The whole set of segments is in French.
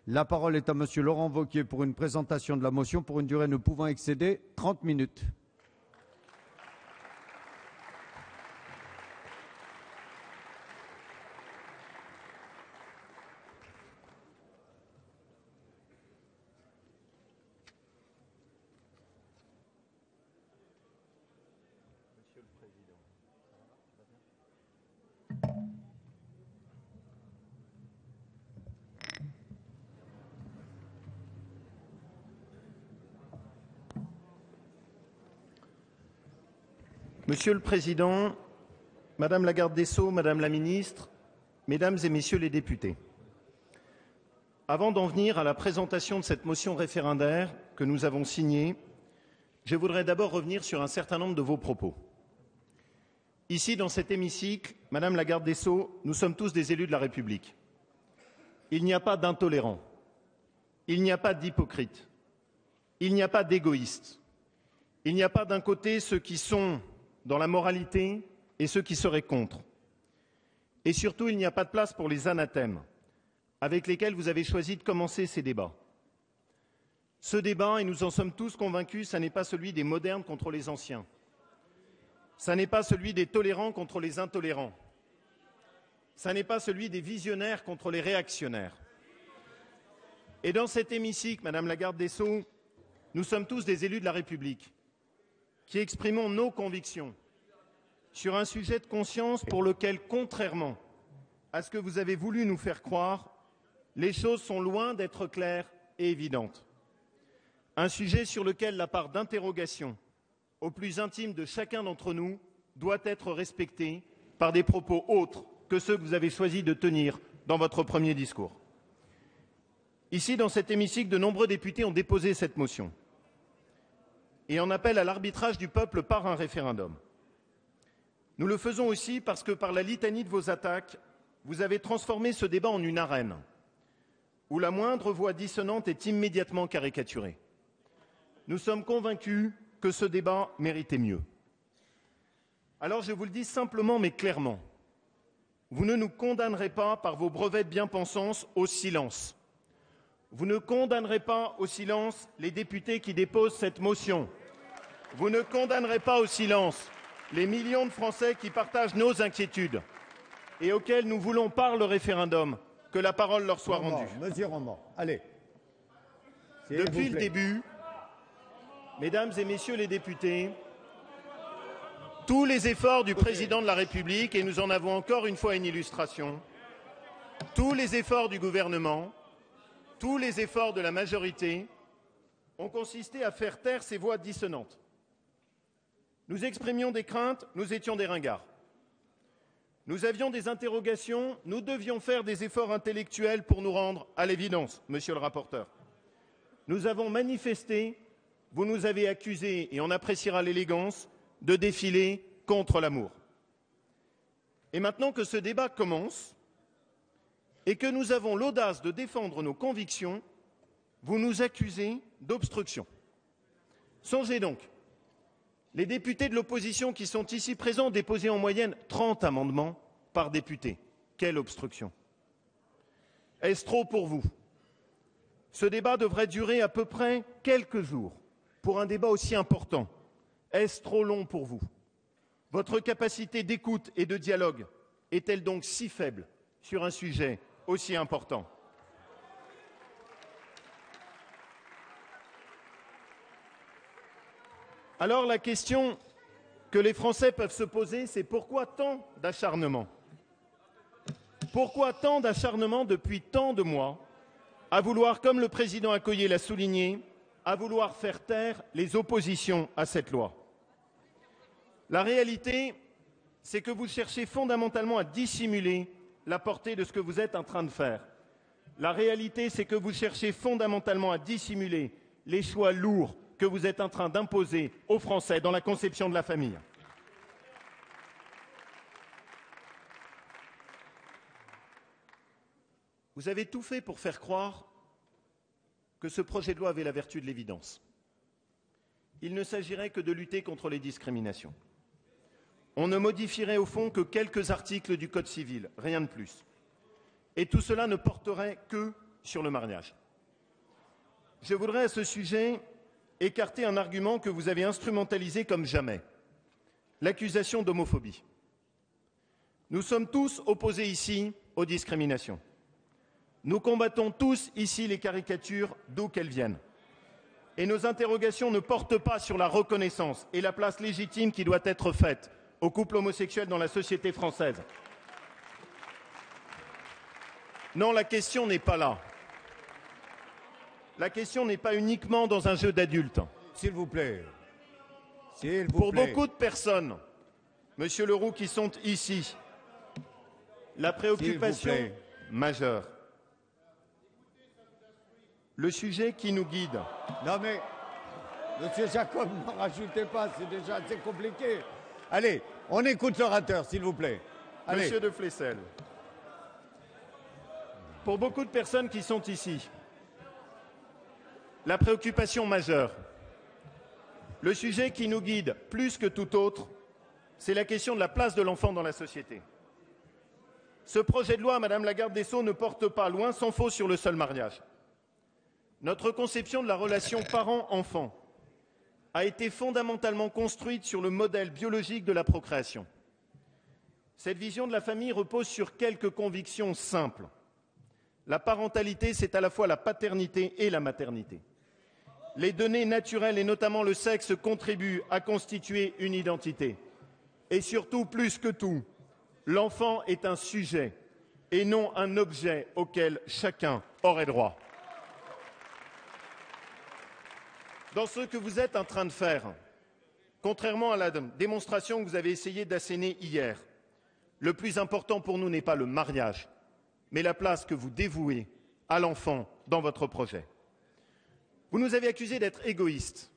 La parole est à Monsieur Laurent Wauquiez pour une présentation de la motion pour une durée ne pouvant excéder 30 minutes. Monsieur le Président, Madame la Garde des Sceaux, Madame la Ministre, Mesdames et Messieurs les députés, avant d'en venir à la présentation de cette motion référendaire que nous avons signée, je voudrais d'abord revenir sur un certain nombre de vos propos. Ici, dans cet hémicycle, Madame la Garde des Sceaux, nous sommes tous des élus de la République. Il n'y a pas d'intolérants, il n'y a pas d'hypocrites, il n'y a pas d'égoïstes, il n'y a pas d'un côté ceux qui sont dans la moralité et ceux qui seraient contre. Et surtout, il n'y a pas de place pour les anathèmes avec lesquels vous avez choisi de commencer ces débats. Ce débat, et nous en sommes tous convaincus, ce n'est pas celui des modernes contre les anciens. Ce n'est pas celui des tolérants contre les intolérants. Ce n'est pas celui des visionnaires contre les réactionnaires. Et dans cet hémicycle, Madame la Garde des Sceaux, nous sommes tous des élus de la République qui exprimons nos convictions sur un sujet de conscience pour lequel, contrairement à ce que vous avez voulu nous faire croire, les choses sont loin d'être claires et évidentes. Un sujet sur lequel la part d'interrogation au plus intime de chacun d'entre nous doit être respectée par des propos autres que ceux que vous avez choisi de tenir dans votre premier discours. Ici, dans cet hémicycle, de nombreux députés ont déposé cette motion et en appellent à l'arbitrage du peuple par un référendum. Nous le faisons aussi parce que, par la litanie de vos attaques, vous avez transformé ce débat en une arène où la moindre voix dissonante est immédiatement caricaturée. Nous sommes convaincus que ce débat méritait mieux. Alors je vous le dis simplement mais clairement, vous ne nous condamnerez pas par vos brevets de bien-pensance au silence. Vous ne condamnerez pas au silence les députés qui déposent cette motion. Vous ne condamnerez pas au silence les millions de Français qui partagent nos inquiétudes et auxquels nous voulons, par le référendum, que la parole leur soit rendue. Monsieur Roman, allez. Depuis le début, Mesdames et Messieurs les députés, tous les efforts du Président de la République, et nous en avons encore une fois une illustration, tous les efforts du gouvernement, tous les efforts de la majorité ont consisté à faire taire ces voix dissonantes. Nous exprimions des craintes, nous étions des ringards. Nous avions des interrogations, nous devions faire des efforts intellectuels pour nous rendre à l'évidence, monsieur le rapporteur. Nous avons manifesté, vous nous avez accusés, et on appréciera l'élégance, de défiler contre l'amour. Et maintenant que ce débat commence, et que nous avons l'audace de défendre nos convictions, vous nous accusez d'obstruction. Songez donc, les députés de l'opposition qui sont ici présents ont déposé en moyenne 30 amendements par député. Quelle obstruction! Est-ce trop pour vous? Ce débat devrait durer à peu près quelques jours pour un débat aussi important. Est-ce trop long pour vous? Votre capacité d'écoute et de dialogue est-elle donc si faible sur un sujet aussi important? Alors la question que les Français peuvent se poser, c'est pourquoi tant d'acharnement? Pourquoi tant d'acharnement depuis tant de mois à vouloir, comme le président Accoyer l'a souligné, à vouloir faire taire les oppositions à cette loi? La réalité, c'est que vous cherchez fondamentalement à dissimuler la portée de ce que vous êtes en train de faire. La réalité, c'est que vous cherchez fondamentalement à dissimuler les choix lourds que vous êtes en train d'imposer aux Français dans la conception de la famille. Vous avez tout fait pour faire croire que ce projet de loi avait la vertu de l'évidence. Il ne s'agirait que de lutter contre les discriminations. On ne modifierait au fond que quelques articles du Code civil, rien de plus. Et tout cela ne porterait que sur le mariage. Je voudrais à ce sujet écarter un argument que vous avez instrumentalisé comme jamais, l'accusation d'homophobie. Nous sommes tous opposés ici aux discriminations. Nous combattons tous ici les caricatures d'où qu'elles viennent. Et nos interrogations ne portent pas sur la reconnaissance et la place légitime qui doit être faite aux couples homosexuels dans la société française. Non, la question n'est pas là. La question n'est pas uniquement dans un jeu d'adultes. S'il vous plaît. Pour beaucoup de personnes, Monsieur Leroux, qui sont ici, la préoccupation majeure, le sujet qui nous guide. Non mais, Monsieur Jacob, n'en rajoutez pas, c'est déjà assez compliqué. Allez, on écoute l'orateur, s'il vous plaît. Allez. Monsieur de Flessel. Pour beaucoup de personnes qui sont ici, la préoccupation majeure, le sujet qui nous guide plus que tout autre, c'est la question de la place de l'enfant dans la société. Ce projet de loi, Madame la garde des Sceaux, ne porte pas, loin s'en faut, sur le seul mariage. Notre conception de la relation parent-enfant a été fondamentalement construite sur le modèle biologique de la procréation. Cette vision de la famille repose sur quelques convictions simples. La parentalité, c'est à la fois la paternité et la maternité. Les données naturelles, et notamment le sexe, contribuent à constituer une identité. Et surtout, plus que tout, l'enfant est un sujet et non un objet auquel chacun aurait droit. Dans ce que vous êtes en train de faire, contrairement à la démonstration que vous avez essayé d'asséner hier, le plus important pour nous n'est pas le mariage, mais la place que vous dévouez à l'enfant dans votre projet. Vous nous avez accusés d'être égoïstes.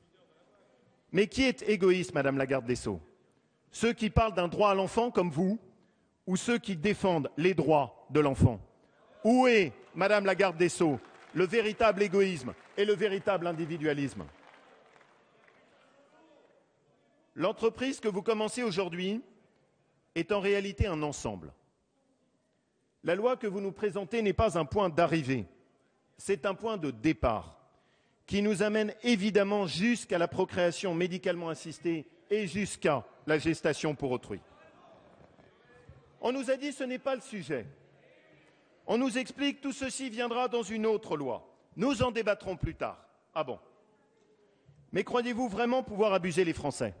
Mais qui est égoïste, Madame la garde des Sceaux? Ceux qui parlent d'un droit à l'enfant comme vous, ou ceux qui défendent les droits de l'enfant? Où est, Madame la garde des Sceaux, le véritable égoïsme et le véritable individualisme? L'entreprise que vous commencez aujourd'hui est en réalité un ensemble. La loi que vous nous présentez n'est pas un point d'arrivée, c'est un point de départ qui nous amène évidemment jusqu'à la procréation médicalement assistée et jusqu'à la gestation pour autrui. On nous a dit que ce n'est pas le sujet. On nous explique que tout ceci viendra dans une autre loi. Nous en débattrons plus tard. Ah bon? Mais croyez-vous vraiment pouvoir abuser les Français?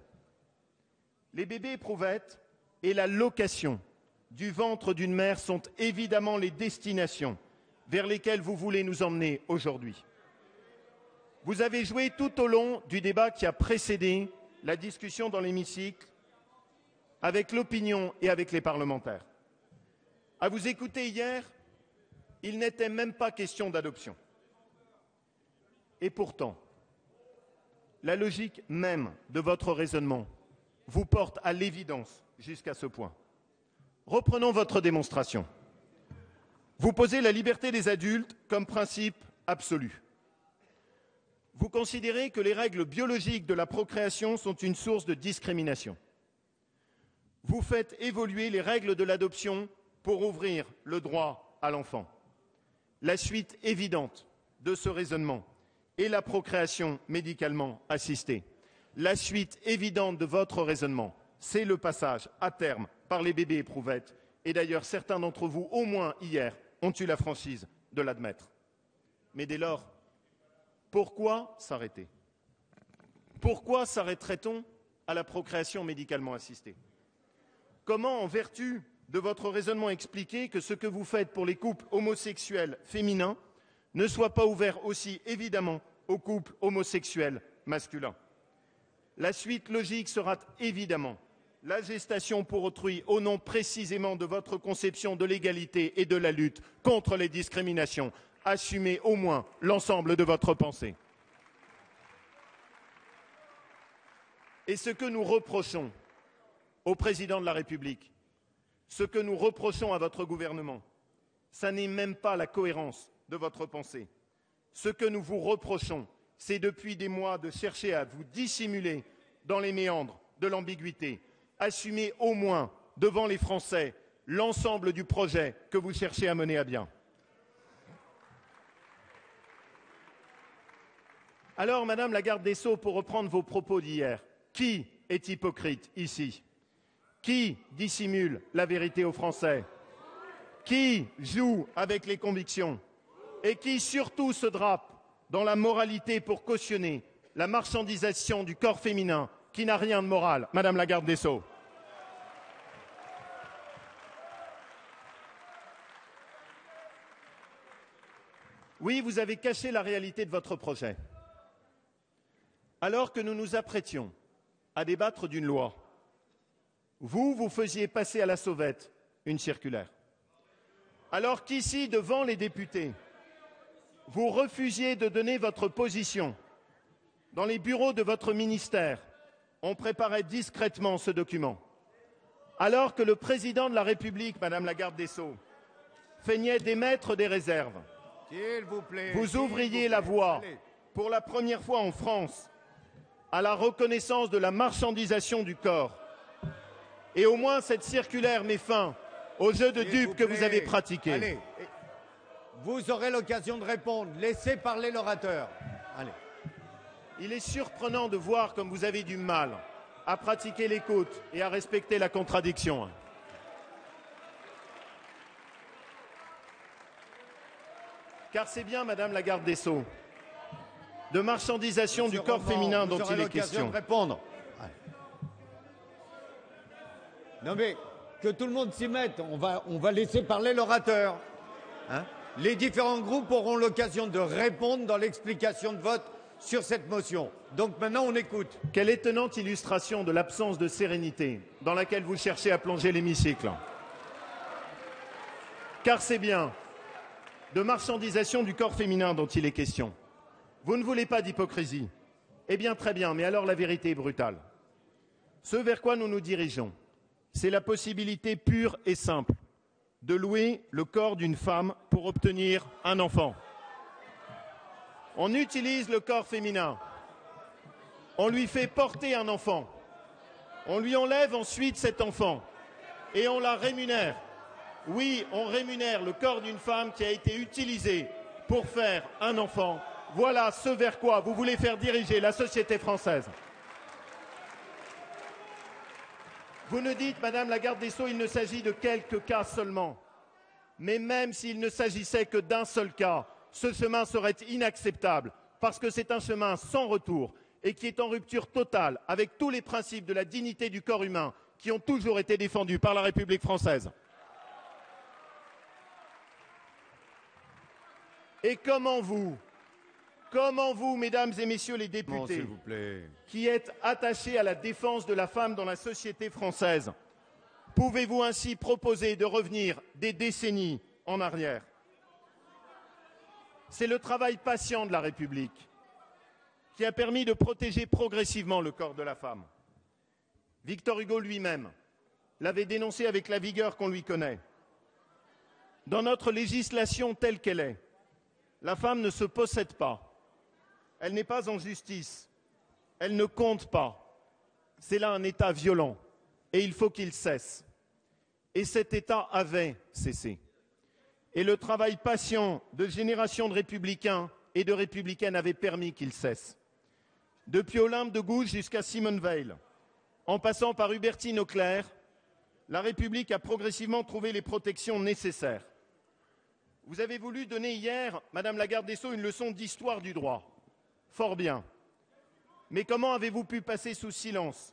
Les bébés éprouvettes et la location du ventre d'une mère sont évidemment les destinations vers lesquelles vous voulez nous emmener aujourd'hui. Vous avez joué tout au long du débat qui a précédé la discussion dans l'hémicycle avec l'opinion et avec les parlementaires. À vous écouter hier, il n'était même pas question d'adoption. Et pourtant, la logique même de votre raisonnement vous porte à l'évidence jusqu'à ce point. Reprenons votre démonstration. Vous posez la liberté des adultes comme principe absolu. Vous considérez que les règles biologiques de la procréation sont une source de discrimination. Vous faites évoluer les règles de l'adoption pour ouvrir le droit à l'enfant. La suite évidente de ce raisonnement est la procréation médicalement assistée. La suite évidente de votre raisonnement, c'est le passage à terme par les bébés éprouvettes. Et d'ailleurs, certains d'entre vous, au moins hier, ont eu la franchise de l'admettre. Mais dès lors, pourquoi s'arrêter? Pourquoi s'arrêterait-on à la procréation médicalement assistée? Comment, en vertu de votre raisonnement, expliquer que ce que vous faites pour les couples homosexuels féminins ne soit pas ouvert aussi évidemment aux couples homosexuels masculins? La suite logique sera évidemment la gestation pour autrui au nom précisément de votre conception de l'égalité et de la lutte contre les discriminations. Assumez au moins l'ensemble de votre pensée. Et ce que nous reprochons au président de la République, ce que nous reprochons à votre gouvernement, ça n'est même pas la cohérence de votre pensée. Ce que nous vous reprochons, c'est depuis des mois de chercher à vous dissimuler dans les méandres de l'ambiguïté. Assumez au moins devant les Français l'ensemble du projet que vous cherchez à mener à bien. Alors, Madame la garde des Sceaux, pour reprendre vos propos d'hier, qui est hypocrite ici? Qui dissimule la vérité aux Français? Qui joue avec les convictions? Et qui surtout se drape dans la moralité pour cautionner la marchandisation du corps féminin qui n'a rien de moral, Madame la garde des Sceaux? Oui, vous avez caché la réalité de votre projet. Alors que nous nous apprêtions à débattre d'une loi, vous faisiez passer à la sauvette une circulaire. Alors qu'ici, devant les députés, vous refusiez de donner votre position. Dans les bureaux de votre ministère, on préparait discrètement ce document. Alors que le président de la République, Madame la garde des Sceaux, feignait d'émettre des réserves, S'il vous plaît. vous ouvriez la voie, Allez. pour la première fois en France, à la reconnaissance de la marchandisation du corps. Et au moins cette circulaire met fin au jeu de S'il vous dupes que vous plaît. avez pratiqué. Allez, vous aurez l'occasion de répondre. Laissez parler l'orateur. Allez. Il est surprenant de voir comme vous avez du mal à pratiquer l'écoute et à respecter la contradiction. Car c'est bien, Madame la garde des Sceaux, de marchandisation du corps féminin dont il est question. De répondre. Allez. Non mais que tout le monde s'y mette. On va laisser parler l'orateur. Hein? Les différents groupes auront l'occasion de répondre dans l'explication de vote sur cette motion. Donc maintenant, on écoute. Quelle étonnante illustration de l'absence de sérénité dans laquelle vous cherchez à plonger l'hémicycle. Car c'est bien de marchandisation du corps féminin dont il est question. Vous ne voulez pas d'hypocrisie. Eh bien, très bien, mais alors la vérité est brutale. Ce vers quoi nous nous dirigeons, c'est la possibilité pure et simple de louer le corps d'une femme pour obtenir un enfant. On utilise le corps féminin, on lui fait porter un enfant, on lui enlève ensuite cet enfant et on la rémunère. Oui, on rémunère le corps d'une femme qui a été utilisé pour faire un enfant. Voilà ce vers quoi vous voulez faire diriger la société française. Vous nous dites, Madame la garde des Sceaux, il ne s'agit de quelques cas seulement. Mais même s'il ne s'agissait que d'un seul cas, ce chemin serait inacceptable parce que c'est un chemin sans retour et qui est en rupture totale avec tous les principes de la dignité du corps humain qui ont toujours été défendus par la République française. Et comment vous, mesdames et messieurs les députés, s'il vous plaît. qui êtes attachés à la défense de la femme dans la société française, pouvez-vous ainsi proposer de revenir des décennies en arrière? C'est le travail patient de la République qui a permis de protéger progressivement le corps de la femme. Victor Hugo lui-même l'avait dénoncé avec la vigueur qu'on lui connaît. Dans notre législation telle qu'elle est, la femme ne se possède pas. Elle n'est pas en justice. Elle ne compte pas. C'est là un État violent et il faut qu'il cesse. Et cet État avait cessé. Et le travail patient de générations de républicains et de républicaines avait permis qu'il cesse. Depuis Olympe de Gouges jusqu'à Simone Veil, en passant par Hubertine Auclair, la République a progressivement trouvé les protections nécessaires. Vous avez voulu donner hier, Madame la garde des Sceaux, une leçon d'histoire du droit. Fort bien. Mais comment avez-vous pu passer sous silence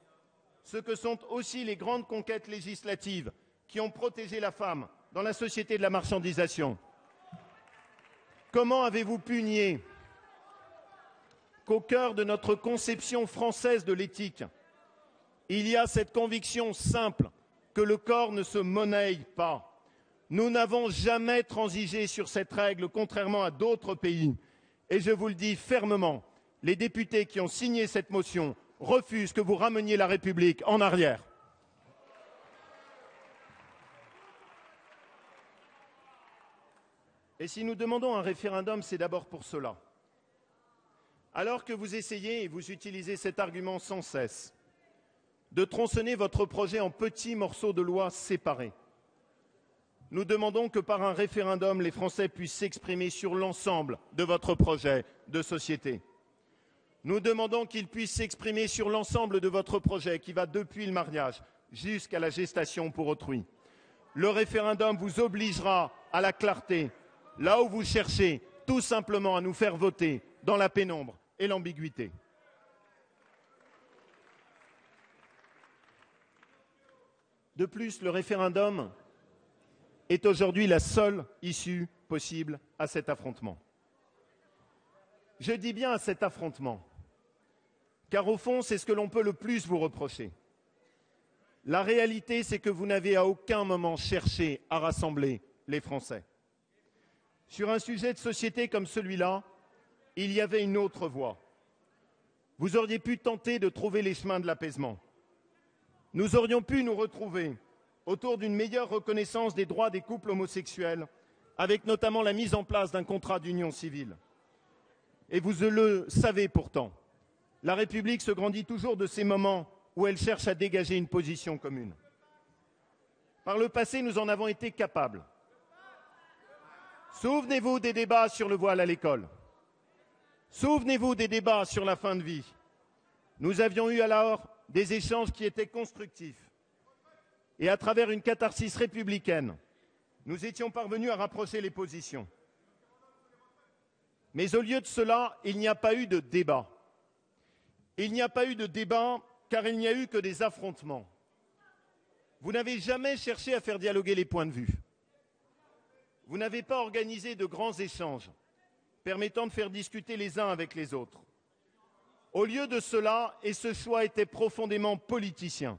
ce que sont aussi les grandes conquêtes législatives qui ont protégé la femme dans la société de la marchandisation? Comment avez-vous pu nier qu'au cœur de notre conception française de l'éthique, il y a cette conviction simple que le corps ne se monnaie pas? Nous n'avons jamais transigé sur cette règle, contrairement à d'autres pays. Et je vous le dis fermement, les députés qui ont signé cette motion refusent que vous rameniez la République en arrière. Et si nous demandons un référendum, c'est d'abord pour cela. Alors que vous essayez, et vous utilisez cet argument sans cesse, de tronçonner votre projet en petits morceaux de loi séparés, nous demandons que par un référendum, les Français puissent s'exprimer sur l'ensemble de votre projet de société. Nous demandons qu'il puisse s'exprimer sur l'ensemble de votre projet qui va depuis le mariage jusqu'à la gestation pour autrui. Le référendum vous obligera à la clarté, là où vous cherchez tout simplement à nous faire voter dans la pénombre et l'ambiguïté. De plus, le référendum est aujourd'hui la seule issue possible à cet affrontement. Je dis bien à cet affrontement, car au fond, c'est ce que l'on peut le plus vous reprocher. La réalité, c'est que vous n'avez à aucun moment cherché à rassembler les Français. Sur un sujet de société comme celui-là, il y avait une autre voie. Vous auriez pu tenter de trouver les chemins de l'apaisement. Nous aurions pu nous retrouver autour d'une meilleure reconnaissance des droits des couples homosexuels, avec notamment la mise en place d'un contrat d'union civile. Et vous le savez pourtant, la République se grandit toujours de ces moments où elle cherche à dégager une position commune. Par le passé, nous en avons été capables. Souvenez-vous des débats sur le voile à l'école. Souvenez-vous des débats sur la fin de vie. Nous avions eu alors des échanges qui étaient constructifs. Et à travers une catharsis républicaine, nous étions parvenus à rapprocher les positions. Mais au lieu de cela, il n'y a pas eu de débat. Il n'y a pas eu de débat car il n'y a eu que des affrontements. Vous n'avez jamais cherché à faire dialoguer les points de vue. Vous n'avez pas organisé de grands échanges permettant de faire discuter les uns avec les autres. Au lieu de cela, et ce choix était profondément politicien,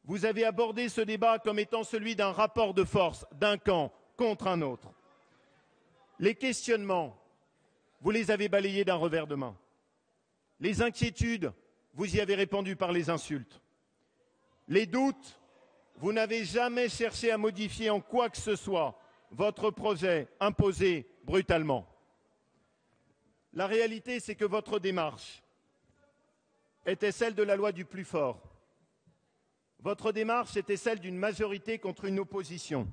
vous avez abordé ce débat comme étant celui d'un rapport de force d'un camp contre un autre. Les questionnements, vous les avez balayés d'un revers de main. Les inquiétudes, vous y avez répondu par les insultes. Les doutes, vous n'avez jamais cherché à modifier en quoi que ce soit votre projet imposé brutalement. La réalité, c'est que votre démarche était celle de la loi du plus fort. Votre démarche était celle d'une majorité contre une opposition.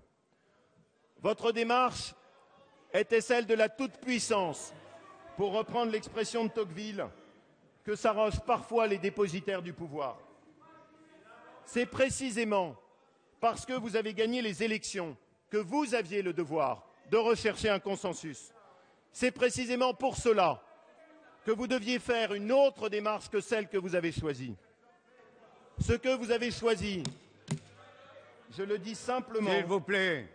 Votre démarche était celle de la toute-puissance, pour reprendre l'expression de Tocqueville, que s'arrogent parfois les dépositaires du pouvoir. C'est précisément parce que vous avez gagné les élections que vous aviez le devoir de rechercher un consensus. C'est précisément pour cela que vous deviez faire une autre démarche que celle que vous avez choisie. Ce que vous avez choisi, je le dis simplement, s'il vous plaît,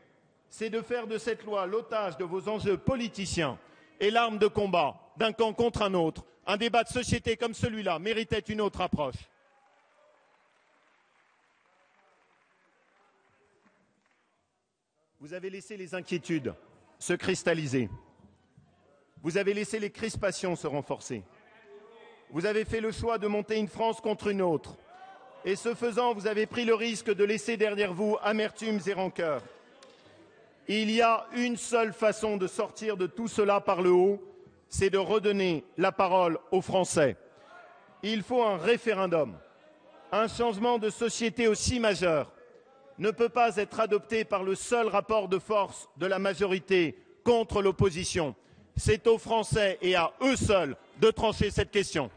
c'est de faire de cette loi l'otage de vos enjeux politiciens et l'arme de combat d'un camp contre un autre. Un débat de société comme celui-là méritait une autre approche. Vous avez laissé les inquiétudes se cristalliser. Vous avez laissé les crispations se renforcer. Vous avez fait le choix de monter une France contre une autre. Et ce faisant, vous avez pris le risque de laisser derrière vous amertumes et rancœurs. Il y a une seule façon de sortir de tout cela par le haut, c'est de redonner la parole aux Français. Il faut un référendum. Un changement de société aussi majeur ne peut pas être adopté par le seul rapport de force de la majorité contre l'opposition. C'est aux Français et à eux seuls de trancher cette question.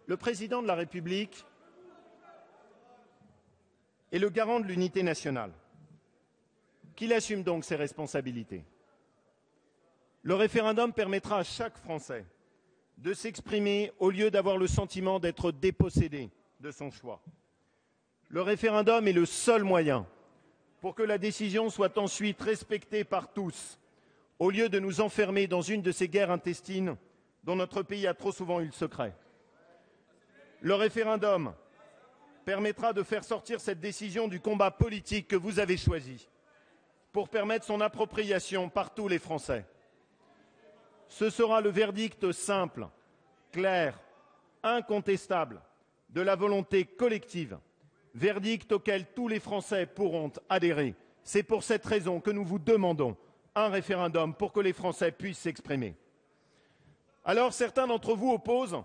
Le président de la République est le garant de l'unité nationale. Qu'il assume donc ses responsabilités. Le référendum permettra à chaque Français de s'exprimer au lieu d'avoir le sentiment d'être dépossédé de son choix. Le référendum est le seul moyen pour que la décision soit ensuite respectée par tous, au lieu de nous enfermer dans une de ces guerres intestines dont notre pays a trop souvent eu le secret. Le référendum permettra de faire sortir cette décision du combat politique que vous avez choisi pour permettre son appropriation par tous les Français. Ce sera le verdict simple, clair, incontestable de la volonté collective, verdict auquel tous les Français pourront adhérer. C'est pour cette raison que nous vous demandons un référendum pour que les Français puissent s'exprimer. Alors certains d'entre vous opposent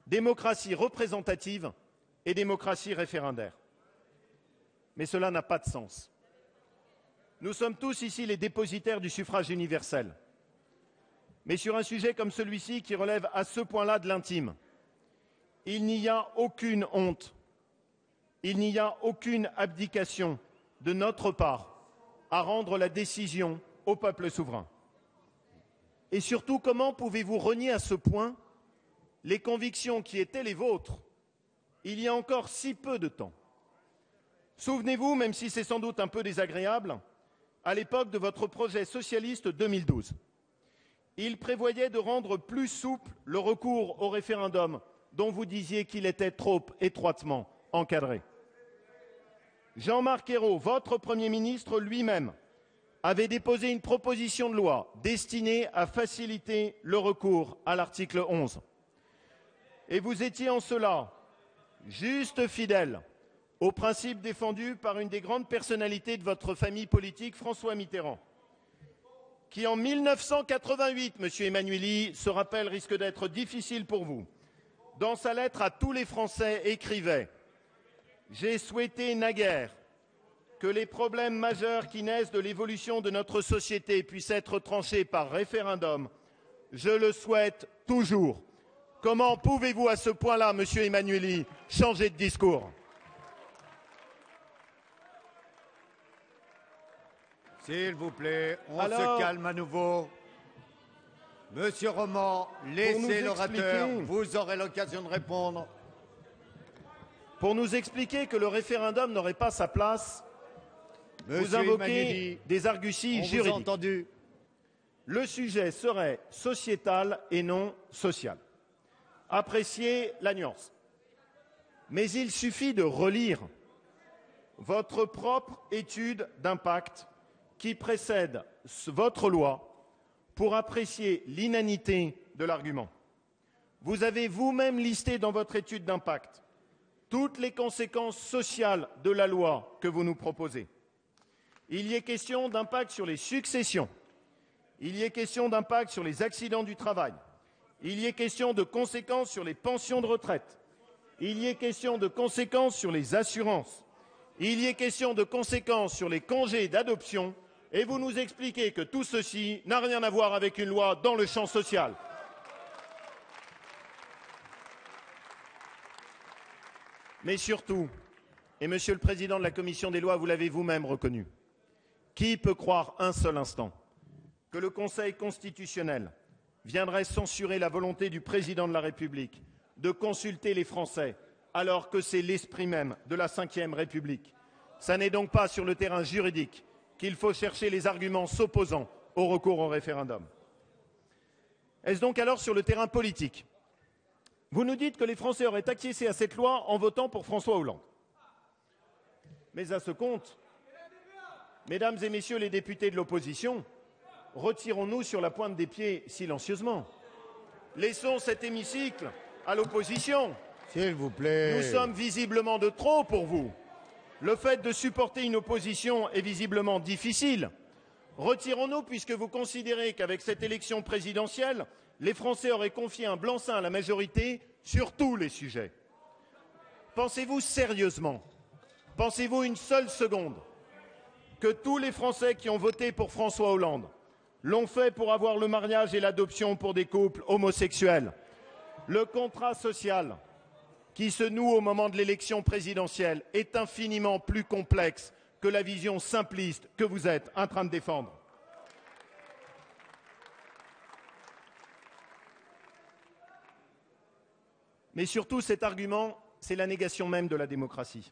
démocratie représentative et démocratie référendaire. Mais cela n'a pas de sens. Nous sommes tous ici les dépositaires du suffrage universel. Mais sur un sujet comme celui-ci qui relève à ce point-là de l'intime, il n'y a aucune honte, il n'y a aucune abdication de notre part à rendre la décision au peuple souverain. Et surtout, comment pouvez-vous renier à ce point les convictions qui étaient les vôtres il y a encore si peu de temps? Souvenez-vous, même si c'est sans doute un peu désagréable, à l'époque de votre projet socialiste 2012. Il prévoyait de rendre plus souple le recours au référendum dont vous disiez qu'il était trop étroitement encadré. Jean-Marc Ayrault, votre Premier ministre lui-même, avait déposé une proposition de loi destinée à faciliter le recours à l'article 11. Et vous étiez en cela juste fidèle au principe défendu par une des grandes personnalités de votre famille politique, François Mitterrand, qui en 1988, Monsieur Emmanuelli, ce rappel risque d'être difficile pour vous, dans sa lettre à tous les Français écrivait « J'ai souhaité naguère que les problèmes majeurs qui naissent de l'évolution de notre société puissent être tranchés par référendum. Je le souhaite toujours. » Comment pouvez-vous à ce point-là, Monsieur Emmanuelli, changer de discours? S'il vous plaît, on se calme à nouveau. Monsieur Roman, laissez l'orateur, vous aurez l'occasion de répondre. Pour nous expliquer que le référendum n'aurait pas sa place, vous invoquez des arguties juridiques. Entendu. Le sujet serait sociétal et non social. Appréciez la nuance. Mais il suffit de relire votre propre étude d'impact qui précède votre loi pour apprécier l'inanité de l'argument. Vous avez vous-même listé dans votre étude d'impact toutes les conséquences sociales de la loi que vous nous proposez. Il y est question d'impact sur les successions, il y est question d'impact sur les accidents du travail, il y est question de conséquences sur les pensions de retraite, il y est question de conséquences sur les assurances, il y est question de conséquences sur les congés d'adoption, et vous nous expliquez que tout ceci n'a rien à voir avec une loi dans le champ social. Mais surtout, et Monsieur le Président de la Commission des lois, vous l'avez vous-même reconnu, qui peut croire un seul instant que le Conseil constitutionnel viendrait censurer la volonté du Président de la République de consulter les Français, alors que c'est l'esprit même de la Ve République? Ça n'est donc pas sur le terrain juridique qu'il faut chercher les arguments s'opposant au recours au référendum. Est-ce donc alors sur le terrain politique? Vous nous dites que les Français auraient acquiescé à cette loi en votant pour François Hollande. Mais à ce compte, mesdames et messieurs les députés de l'opposition, retirons-nous sur la pointe des pieds silencieusement. Laissons cet hémicycle à l'opposition. S'il vous plaît. Nous sommes visiblement de trop pour vous. Le fait de supporter une opposition est visiblement difficile. Retirons-nous puisque vous considérez qu'avec cette élection présidentielle, les Français auraient confié un blanc-seing à la majorité sur tous les sujets. Pensez-vous sérieusement, pensez-vous une seule seconde, que tous les Français qui ont voté pour François Hollande l'ont fait pour avoir le mariage et l'adoption pour des couples homosexuels? Le contrat social qui se noue au moment de l'élection présidentielle est infiniment plus complexe que la vision simpliste que vous êtes en train de défendre. Mais surtout, cet argument, c'est la négation même de la démocratie.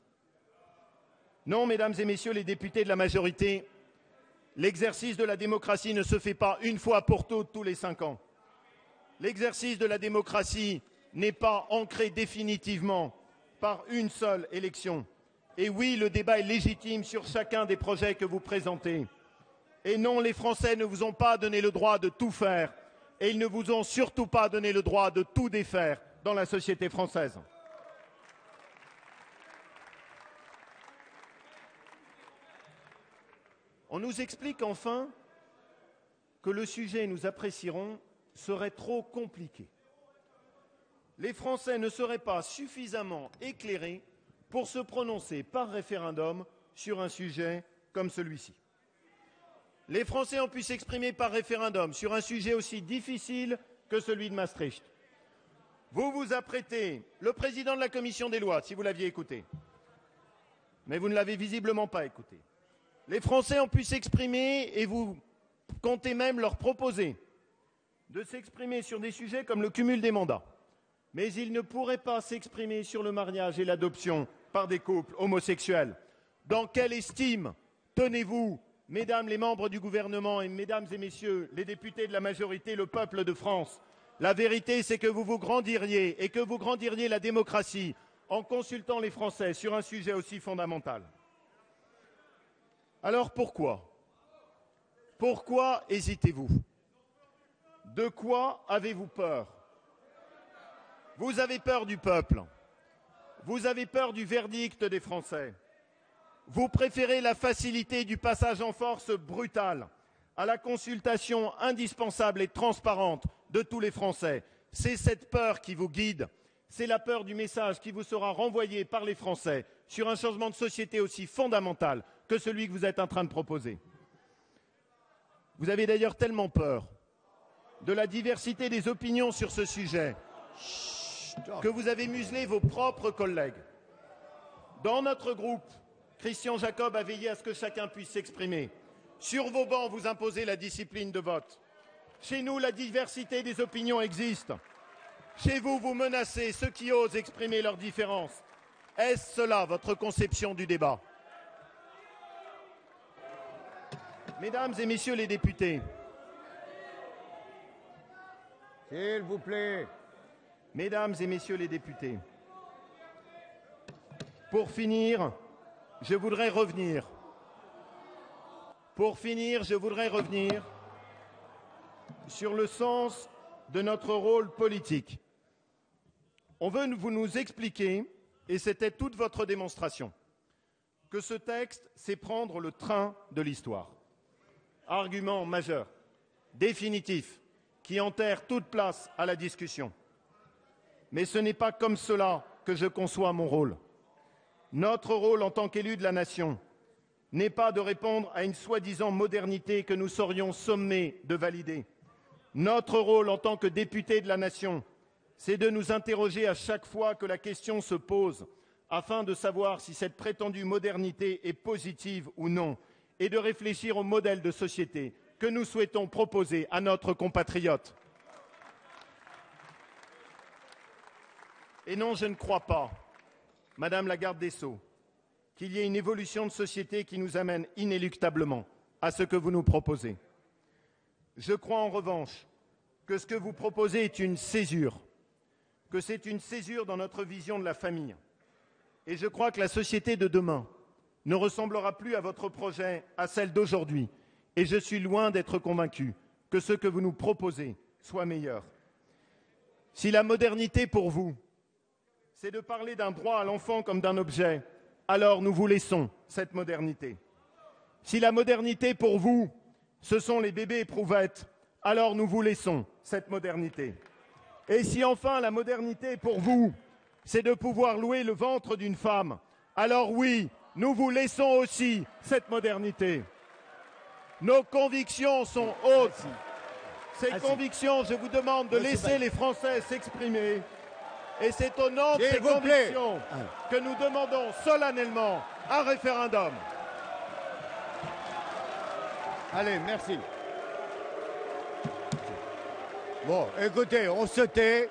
Non, mesdames et messieurs les députés de la majorité, l'exercice de la démocratie ne se fait pas une fois pour toutes tous les 5 ans. L'exercice de la démocratie n'est pas ancré définitivement par une seule élection. Et oui, le débat est légitime sur chacun des projets que vous présentez. Et non, les Français ne vous ont pas donné le droit de tout faire. Et ils ne vous ont surtout pas donné le droit de tout défaire dans la société française. On nous explique enfin que le sujet, nous apprécierons, serait trop compliqué. Les Français ne seraient pas suffisamment éclairés pour se prononcer par référendum sur un sujet comme celui-ci. Les Français ont pu s'exprimer par référendum sur un sujet aussi difficile que celui de Maastricht. Vous vous apprêtez, le président de la commission des lois, si vous l'aviez écouté, mais vous ne l'avez visiblement pas écouté. Les Français ont pu s'exprimer et vous comptez même leur proposer de s'exprimer sur des sujets comme le cumul des mandats. Mais ils ne pourraient pas s'exprimer sur le mariage et l'adoption par des couples homosexuels. Dans quelle estime tenez-vous, mesdames les membres du gouvernement et mesdames et messieurs les députés de la majorité, le peuple de France? La vérité, c'est que vous vous grandiriez et que vous grandiriez la démocratie en consultant les Français sur un sujet aussi fondamental. Alors pourquoi? Pourquoi hésitez-vous? De quoi avez-vous peur? Vous avez peur du peuple. Vous avez peur du verdict des Français. Vous préférez la facilité du passage en force brutal à la consultation indispensable et transparente de tous les Français. C'est cette peur qui vous guide. C'est la peur du message qui vous sera renvoyé par les Français sur un changement de société aussi fondamental que celui que vous êtes en train de proposer. Vous avez d'ailleurs tellement peur de la diversité des opinions sur ce sujet que vous avez muselé vos propres collègues. Dans notre groupe, Christian Jacob a veillé à ce que chacun puisse s'exprimer. Sur vos bancs, vous imposez la discipline de vote. Chez nous, la diversité des opinions existe. Chez vous, vous menacez ceux qui osent exprimer leurs différences. Est-ce cela votre conception du débat? Mesdames et messieurs les députés, s'il vous plaît, mesdames et messieurs les députés, pour finir, je voudrais revenir. Sur le sens de notre rôle politique. On veut vous nous expliquer, et c'était toute votre démonstration, que ce texte, c'est prendre le train de l'histoire. Argument majeur, définitif, qui enterre toute place à la discussion. Mais ce n'est pas comme cela que je conçois mon rôle. Notre rôle en tant qu'élus de la nation n'est pas de répondre à une soi-disant modernité que nous serions sommés de valider. Notre rôle en tant que députés de la nation, c'est de nous interroger à chaque fois que la question se pose, afin de savoir si cette prétendue modernité est positive ou non, et de réfléchir au modèle de société que nous souhaitons proposer à notre compatriote. Et non, je ne crois pas, Madame la garde des Sceaux, qu'il y ait une évolution de société qui nous amène inéluctablement à ce que vous nous proposez. Je crois en revanche que ce que vous proposez est une césure, que c'est une césure dans notre vision de la famille. Et je crois que la société de demain ne ressemblera plus à votre projet, à celle d'aujourd'hui. Et je suis loin d'être convaincu que ce que vous nous proposez soit meilleur. Si la modernité pour vous, c'est de parler d'un droit à l'enfant comme d'un objet, alors nous vous laissons cette modernité. Si la modernité pour vous, ce sont les bébés éprouvettes, alors nous vous laissons cette modernité. Et si enfin la modernité pour vous, c'est de pouvoir louer le ventre d'une femme, alors oui, nous vous laissons aussi cette modernité. Nos convictions sont hautes. Ces convictions, je vous demande de laisser les Français s'exprimer. Et c'est au nom de ces convictions que nous demandons solennellement un référendum. Allez, merci. Bon, écoutez, on se tait.